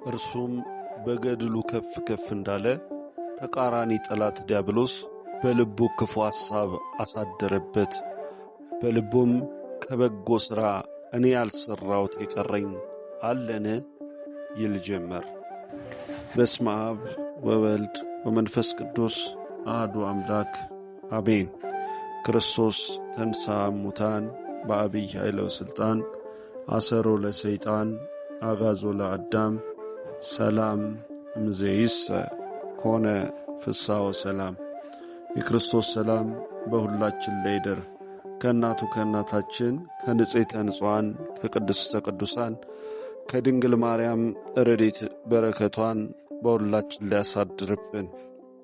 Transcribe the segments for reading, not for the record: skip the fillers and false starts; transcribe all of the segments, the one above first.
እርሱም በገድሉ ከፍ ከፍ እንዳለ ተቃራኒ ጠላት ዲያብሎስ በልቡ ክፉ ሐሳብ አሳደረበት። በልቡም ከበጎ ሥራ እኔ ያልሠራሁት የቀረኝ አለን ይል ጀመር። በስመ አብ ወወልድ ወመንፈስ ቅዱስ አሐዱ አምላክ አሜን። ክርስቶስ ተንሥአ እሙታን በዐቢይ ኃይለ ወሥልጣን አሰሮ ለሰይጣን አግዓዞ ለአዳም ሰላም እምይእዜሰ ኮነ ፍስሐ ወሰላም። የክርስቶስ ሰላም በሁላችን ላይ ይደር። ከእናቱ ከእናታችን ከንጽሕተ ንጹሐን ከቅድስተ ቅዱሳን ከድንግል ማርያም ረድኤት በረከቷን በሁላችን ላይ ያሳድርብን።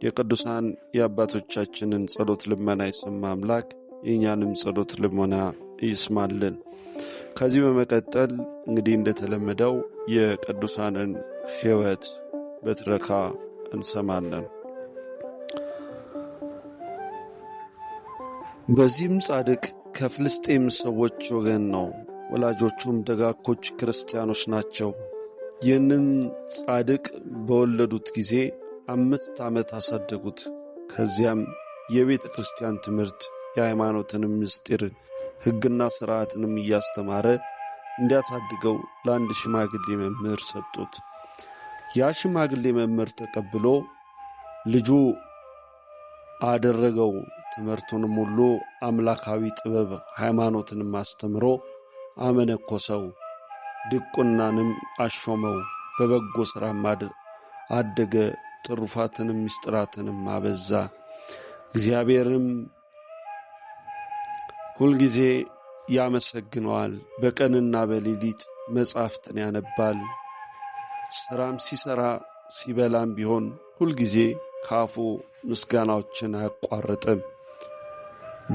የቅዱሳን የአባቶቻችንን ጸሎት ልመና የሰማ አምላክ የእኛንም ጸሎት ልመና ይስማልን። ከዚህ በመቀጠል እንግዲህ እንደተለመደው የቅዱሳንን ሕይወት በትረካ እንሰማለን። በዚህም ጻድቅ ከፍልስጤም ሰዎች ወገን ነው። ወላጆቹም ደጋጎች ክርስቲያኖች ናቸው። ይህንን ጻድቅ በወለዱት ጊዜ 5 ዓመት አሳደጉት። ከዚያም የቤተ ክርስቲያን ትምህርት የሃይማኖትንም ምስጢር ሕግና ሥርዓትንም እያስተማረ እንዲያሳድገው ለአንድ ሽማግሌ መምህር ሰጡት። ያ ሽማግሌ መምህር ተቀብሎ ልጁ አደረገው። ትምህርቱንም ሁሉ አምላካዊ ጥበብ ሃይማኖትንም አስተምሮ አመነኮሰው። ድቁናንም አሾመው። በበጎ ሥራም አደገ። ትሩፋትንም ምስጢራትንም አበዛ። እግዚአብሔርም ሁልጊዜ ያመሰግነዋል። በቀንና በሌሊት መጻሕፍትን ያነባል። ሥራም ሲሠራ ሲበላም ቢሆን ሁልጊዜ ካፉ ምስጋናዎችን አያቋርጥም።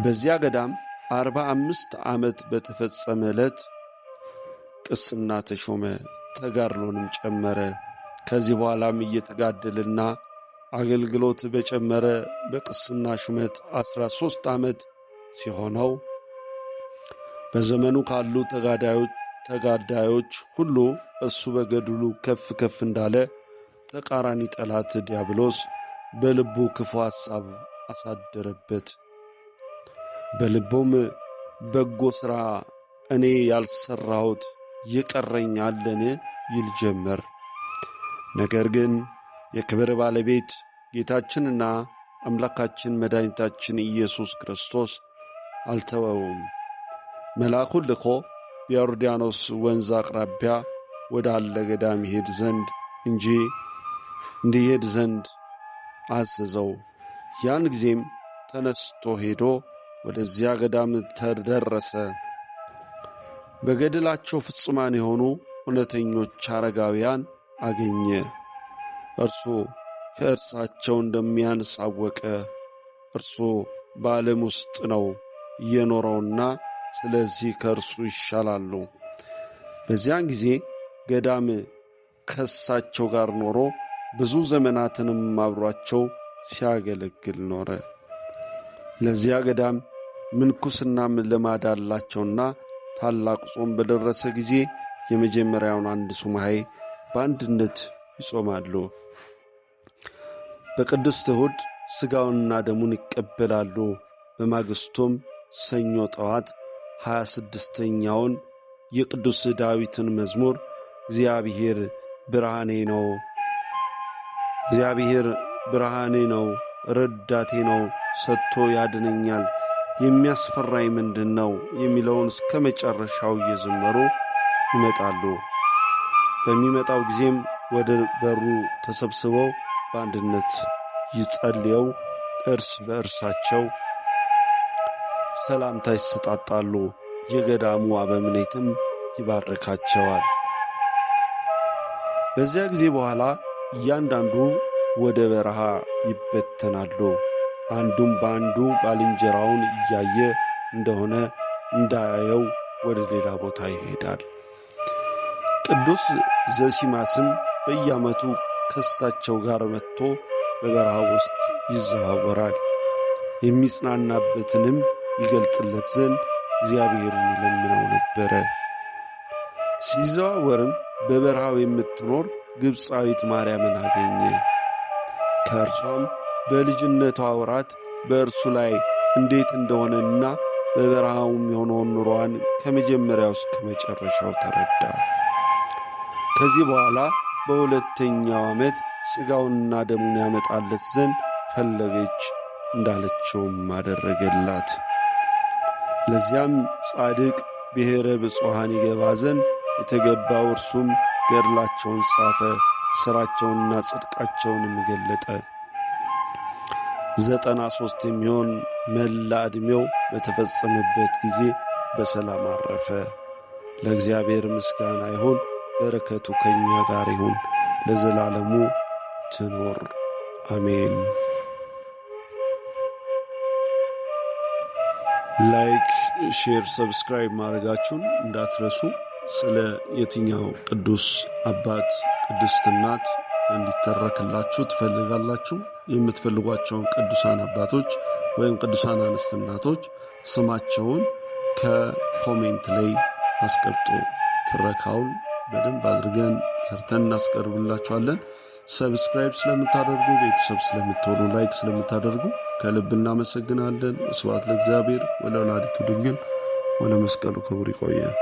በዚያ ገዳም 45 ዓመት በተፈጸመ ዕለት ቅስና ተሾመ። ተጋድሎንም ጨመረ። ከዚህ በኋላም እየተጋደልና አገልግሎት በጨመረ በቅስና ሹመት 13 ዓመት ሲሆነው በዘመኑ ካሉ ተጋዳዮች ሁሉ እሱ በገድሉ ከፍ ከፍ እንዳለ ተቃራኒ ጠላት ዲያብሎስ በልቡ ክፉ ሐሳብ አሳደረበት። በልቡም በጎ ሥራ እኔ ያልሠራሁት የቀረኝ አለን ይል ጀመር። ነገር ግን የክብር ባለቤት ጌታችንና አምላካችን መድኃኒታችን ኢየሱስ ክርስቶስ አልተወውም። መልአኩን ልኮ በዮርዳኖስ ወንዝ አቅራቢያ ወዳለ ገዳም ይሄድ ዘንድ እንዲሄድ ዘንድ አዘዘው። ያን ጊዜም ተነስቶ ሄዶ ወደዚያ ገዳም ተደረሰ። በገድላቸው ፍጹማን የሆኑ እውነተኞች አረጋውያን አገኘ። እርሱ ከእርሳቸው እንደሚያንስ አወቀ። እርሱ በዓለም ውስጥ ነው እየኖረውና ስለዚህ ከእርሱ ይሻላሉ። በዚያን ጊዜ ገዳም ከእሳቸው ጋር ኖሮ ብዙ ዘመናትንም አብሯቸው ሲያገለግል ኖረ። ለዚያ ገዳም ምንኩስናም ልማድ አላቸውና ታላቅ ጾም በደረሰ ጊዜ የመጀመሪያውን 1 ሱባዔ በአንድነት ይጾማሉ። በቅድስት እሁድ ሥጋውንና ደሙን ይቀበላሉ። በማግስቱም ሰኞ ጠዋት 26ኛውን የቅዱስ ዳዊትን መዝሙር እግዚአብሔር ብርሃኔ ነው ረዳቴ ነው ሰጥቶ ያድነኛል የሚያስፈራኝ ምንድን ነው የሚለውን እስከ መጨረሻው እየዘመሩ ይመጣሉ። በሚመጣው ጊዜም ወደ በሩ ተሰብስበው በአንድነት ይጸልየው እርስ በእርሳቸው ሰላምታ ይሰጣጣሉ። የገዳሙ አበምኔትም ይባርካቸዋል። በዚያ ጊዜ በኋላ እያንዳንዱ ወደ በረሃ ይበተናሉ። አንዱም በአንዱ ባልንጀራውን እያየ እንደሆነ እንዳያየው ወደ ሌላ ቦታ ይሄዳል። ቅዱስ ዘሲማስም በየዓመቱ ከእሳቸው ጋር መጥቶ በበረሃ ውስጥ ይዘዋወራል። የሚጽናናበትንም ይገልጥለት ዘንድ እግዚአብሔርን ይለምነው ነበረ። ሲዘዋወርም በበረሃው የምትኖር ግብፃዊት ማርያምን አገኘ። ከእርሷም በልጅነቷ ወራት በእርሱ ላይ እንዴት እንደሆነና በበረሃውም የሆነውን ኑሮዋን ከመጀመሪያው እስከ መጨረሻው ተረዳ። ከዚህ በኋላ በሁለተኛው ዓመት ሥጋውንና ደሙን ያመጣለት ዘንድ ፈለገች፣ እንዳለችውም አደረገላት። ለዚያም ጻድቅ ብሔረ ብፁዓን ይገባ ዘንድ የተገባው እርሱም ገድላቸውን ጻፈ፣ ሥራቸውንና ጽድቃቸውንም ገለጠ። 93 የሚሆን መላ ዕድሜው በተፈጸመበት ጊዜ በሰላም አረፈ። ለእግዚአብሔር ምስጋና ይሁን፣ በረከቱ ከእኛ ጋር ይሁን ለዘላለሙ ትኖር አሜን። ላይክ፣ ሼር፣ ሰብስክራይብ ማድረጋችሁን እንዳትረሱ። ስለ የትኛው ቅዱስ አባት ቅድስት እናት እንዲተረክላችሁ ትፈልጋላችሁ? የምትፈልጓቸውን ቅዱሳን አባቶች ወይም ቅዱሳን አንስት እናቶች ስማቸውን ከኮሜንት ላይ አስቀምጡ። ትረካውን በደንብ አድርገን ሰርተን እናስቀርብላችኋለን። ሰብስክራይብ ስለምታደርጉ፣ ቤተሰብ ስለምትሆኑ፣ ላይክ ስለምታደርጉ ከልብ እናመሰግናለን። ስብሐት ለእግዚአብሔር ወለወላዲቱ ድንግል ወለመስቀሉ ክቡር። ይቆየን።